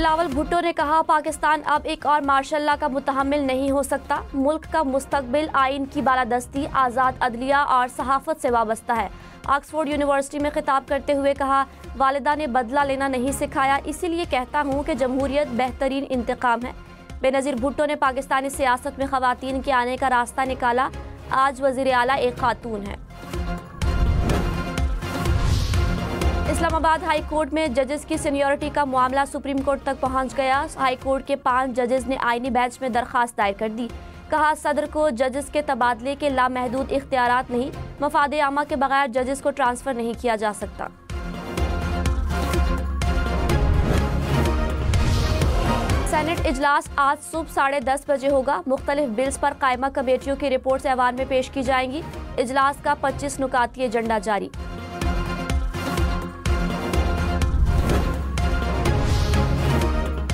बिलावल भुट्टो ने कहा, पाकिस्तान अब एक और मार्शल लॉ का मुतहम्मिल नहीं हो सकता। मुल्क का मुस्तकबिल आइन की बालादस्ती, आज़ाद अदलिया और सहाफ़त से वाबस्ता है। ऑक्सफोर्ड यूनिवर्सिटी में खिताब करते हुए कहा, वालिदा ने बदला लेना नहीं सिखाया, इसीलिए कहता हूँ कि जमहूरियत बेहतरीन इंतकाम है। बेनज़ीर भुट्टो ने पाकिस्तानी सियासत में ख़वातीन के आने का रास्ता निकाला। आज वज़ीर आला एक खातून है। इस्लामाबाद हाई कोर्ट में जजेस की सीनियरिटी का मामला सुप्रीम कोर्ट तक पहुंच गया। हाई कोर्ट के 5 जजेस ने आईनी बेंच में दरखास्त दायर कर दी। कहा, सदर को जजेस के तबादले के लामहदूद इख्तियारात नहीं, मफाद आमा के बगैर जजेस को ट्रांसफर नहीं किया जा सकता। सेनेट इजलास आज सुबह 10:30 बजे होगा। मुख्तलिफ बिल्स पर कायमा कमेटियों की रिपोर्ट्स ऐवान में पेश की जाएंगी। इजलास का 25 नुकाती एजेंडा जारी।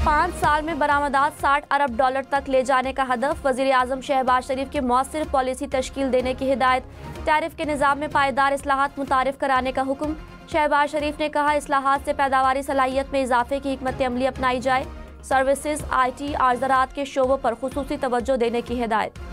5 साल में बरामदात $60 अरब तक ले जाने का हदफ। वज़ीर आज़म शहबाज शरीफ की मौसर पॉलिसी तश्कील देने की हिदायत। टैरिफ के निज़ाम में पायदार इस्लाहात मुतारिफ कराने का हुक्म। शहबाज शरीफ ने कहा, इस्लाहात से पैदावारी सलाहियत में इजाफे की हिकमत अमली अपनाई जाए। सर्विसेज, IT और ज़राअत के शोबों पर खुसूसी तवज्जो देने की हिदायत।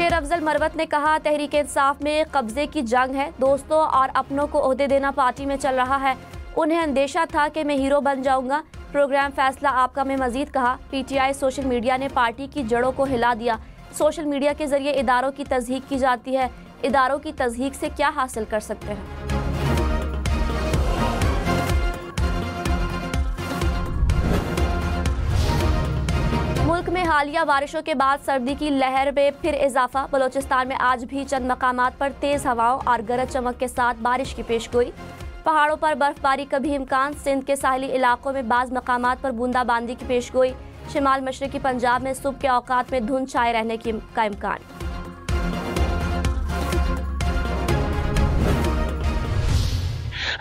शेर अफजल मरवत ने कहा, तहरीक इंसाफ में कब्जे की जंग है। दोस्तों और अपनों को ओहदे देना पार्टी में चल रहा है। उन्हें अंदेशा था कि मैं हीरो बन जाऊंगा। प्रोग्राम फैसला आपका में मजीद कहा, PTI सोशल मीडिया ने पार्टी की जड़ों को हिला दिया। सोशल मीडिया के जरिए इदारों की तज़हीक की जाती है। इदारों की तज़हीक से क्या हासिल कर सकते हैं। मुल्क में हालिया बारिशों के बाद सर्दी की लहर में फिर इजाफा। बलोचिस्तान में आज भी चंद मकामात पर तेज हवाओं और गरज चमक के साथ बारिश की पेशगोई। पहाड़ों पर बर्फबारी का भी इम्कान। सिंध के साहिली इलाकों में बाज़ मकामात पर बूंदाबांदी की पेशगोई। शिमाल मशरकी पंजाब में सुबह के औकात में धुंध छाए रहने का इम्कान।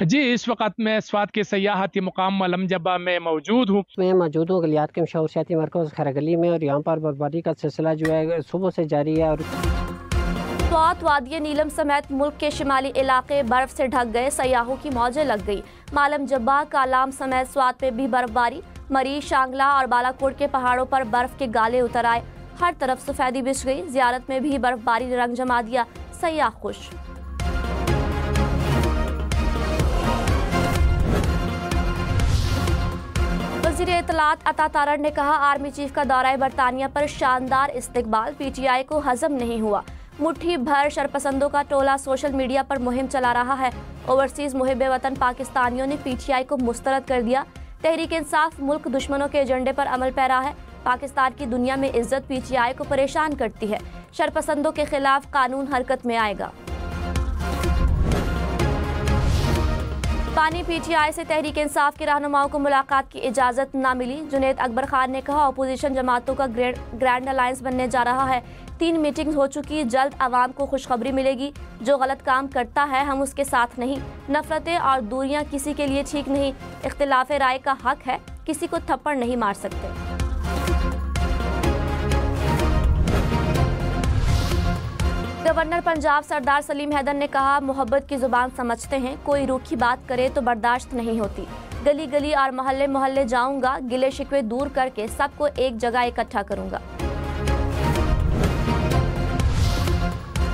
जी, इस वक्त मैं स्वात के सयाहती मुकाम मलमजबा में मौजूद हूँ। मैं मौजूद हूँ गलियात के मशहूर सियाती मरकज़ खैरगली में, और यहाँ पर बर्फबारी का सिलसिला जो है सुबह से जारी है। और स्वात, वादिया नीलम समेत मुल्क के शिमाली इलाके बर्फ से ढक गए। सयाहों की मौजें लग गई। मालम जब्बा, कालाम समेत स्वात में भी बर्फबारी। मरी, शांगला और बालाकोट के पहाड़ों पर बर्फ के गाले उतर आए। हर तरफ सफेदी बिछ गई। ज़ियारत में भी बर्फबारी ने रंग जमा दिया। सयाह खुश। वज़ीर इत्तलात अता तारड़ ने कहा, आर्मी चीफ का दौरा बरतानिया पर शानदार इस्तकबाल। PTI को हजम नहीं हुआ। मुट्ठी भर शरपसंदों का टोला सोशल मीडिया पर मुहिम चला रहा है। ओवरसीज मुहिब वतन पाकिस्तानियों ने PTI को मुस्तरद कर दिया। तहरीक इंसाफ मुल्क दुश्मनों के एजेंडे पर अमल पैरा है। पाकिस्तान की दुनिया में इज्जत PTI को परेशान करती है। शरपसंदों के खिलाफ कानून हरकत में आएगा। पानी PTI से तहरीक इंसाफ के रहनुमाओं को मुलाकात की इजाज़त ना मिली। जुनैद अकबर खान ने कहा, अपोजिशन जमातों का ग्रैंड अलायंस बनने जा रहा है। 3 मीटिंग्स हो चुकी। जल्द आवाम को खुशखबरी मिलेगी। जो गलत काम करता है हम उसके साथ नहीं। नफरतें और दूरियां किसी के लिए ठीक नहीं। इख्तिलाफ राय का हक है, किसी को थप्पड़ नहीं मार सकते। गवर्नर पंजाब सरदार सलीम हैदर ने कहा, मोहब्बत की जुबान समझते हैं। कोई रूखी बात करे तो बर्दाश्त नहीं होती। गली गली और मोहल्ले मोहल्ले जाऊंगा। गिले शिकवे दूर करके सबको एक जगह इकट्ठा करूंगा।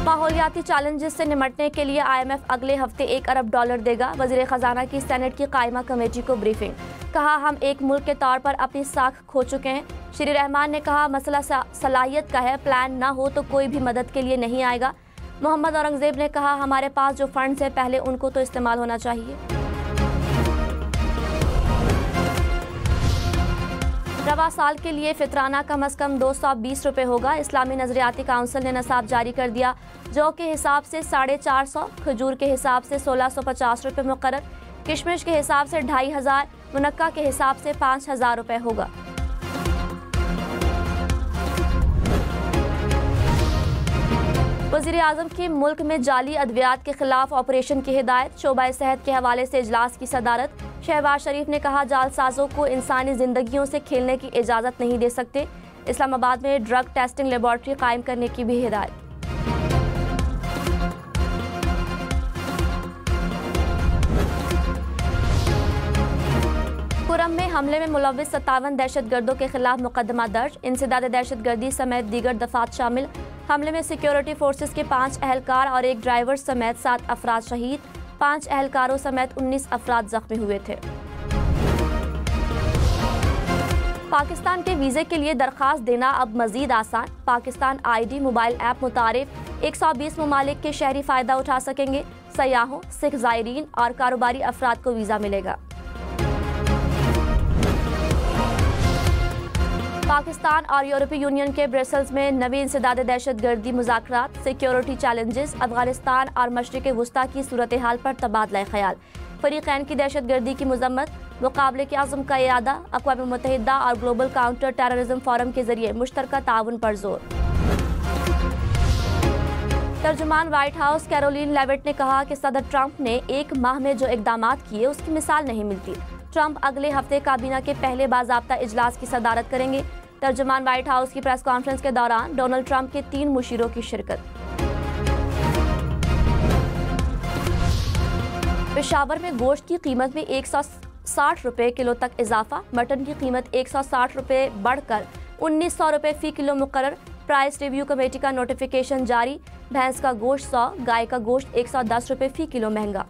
माहौलियाती चैलेंजेस से निपटने के लिए IMF अगले हफ्ते $1 अरब देगा। वज़ीर ख़जाना की सेनेट की कायमा कमेटी को ब्रीफिंग। कहा, हम एक मुल्क के तौर पर अपनी साख खो चुके हैं। श्री रहमान ने कहा, मसला सलाहियत का है। प्लान ना हो तो कोई भी मदद के लिए नहीं आएगा। मोहम्मद औरंगजेब ने कहा, हमारे पास जो फंड्स है पहले उनको तो इस्तेमाल होना चाहिए। रवा साल के लिए फितराना कम से कम 220 रुपये होगा। इस्लामी नजरियाती काउंसिल ने नसाब जारी कर दिया। जौ के हिसाब से 450, खजूर के हिसाब से 1650 रुपये मुकर्रर, किशमिश के हिसाब से 2500, मुनक्का के हिसाब से 5000 रुपये होगा। वज़ीर आज़म की मुल्क में जाली अद्वियात के खिलाफ ऑपरेशन की हिदायत। शोबा सेहत के हवाले से इजलास की सदारत। शहबाज शरीफ ने कहा, जालसाजों को इंसानी जिंदगियों से खेलने की इजाज़त नहीं दे सकते। इस्लामाबाद में ड्रग टेस्टिंग लेबॉर्ट्री कायम करने की भी हिदायत। हमले में मुलव्विस 57 दहशतगर्दों के खिलाफ मुकदमा दर्ज। इंसदाद दहशतगर्दी समेत दीगर दफात शामिल। हमले में सिक्योरिटी फोर्सेस के 5 अहलकार और एक ड्राइवर समेत 7 अफराद शहीद। 5 अहलकारों समेत 19 अफराद जख्मी हुए थे। पाकिस्तान के वीज़े के लिए दरख्वास्त देना अब मजीद आसान। पाकिस्तान ID मोबाइल ऐप मुतारिफ 120 ममालिक के शहरी फ़ायदा उठा सकेंगे। सयाहों, सिख ज़ायरीन और कारोबारी अफराद को वीज़ा मिलेगा। पाकिस्तान और यूरोपीय यूनियन के ब्रसेल्स में नवी इंसदाद दहशतगर्दी मुज़ाकरात, सिक्योरिटी चैलेंजेस, अफगानिस्तान और मशरिक़ वुस्ता की सूरत हाल पर तबादला ख्याल। फरीक़ैन की दहशतगर्दी की मज़म्मत, मुक़ाबले के आज़म का इरादा, अक़वाम मुत्तहिदा और ग्लोबल काउंटर टेररिज्म फोरम के जरिए मुश्तरका ताउन पर जोर। तर्जुमान व्हाइट हाउस कैरोलिन लेविट ने कहा कि सदर ट्रंप ने 1 माह में जो इक़दामात किए उसकी मिसाल नहीं मिलती। ट्रंप अगले हफ्ते काबीना के पहले बाज़ाब्ता इजलास की सदारत करेंगे। तर्जुमान व्हाइट हाउस की प्रेस कॉन्फ्रेंस के दौरान डोनाल्ड ट्रंप के 3 मुशीरों की शिरकत। पेशावर में गोश्त की कीमत में 160 रुपये किलो तक इजाफा। मटन की कीमत 160 रुपये बढ़कर 1900 रुपये फ़ी किलो मुकर्रर। प्राइस रिव्यू कमेटी का नोटिफिकेशन जारी। भैंस का गोश्त 100, गाय का गोश्त 110 रुपये फ़ी किलो महंगा।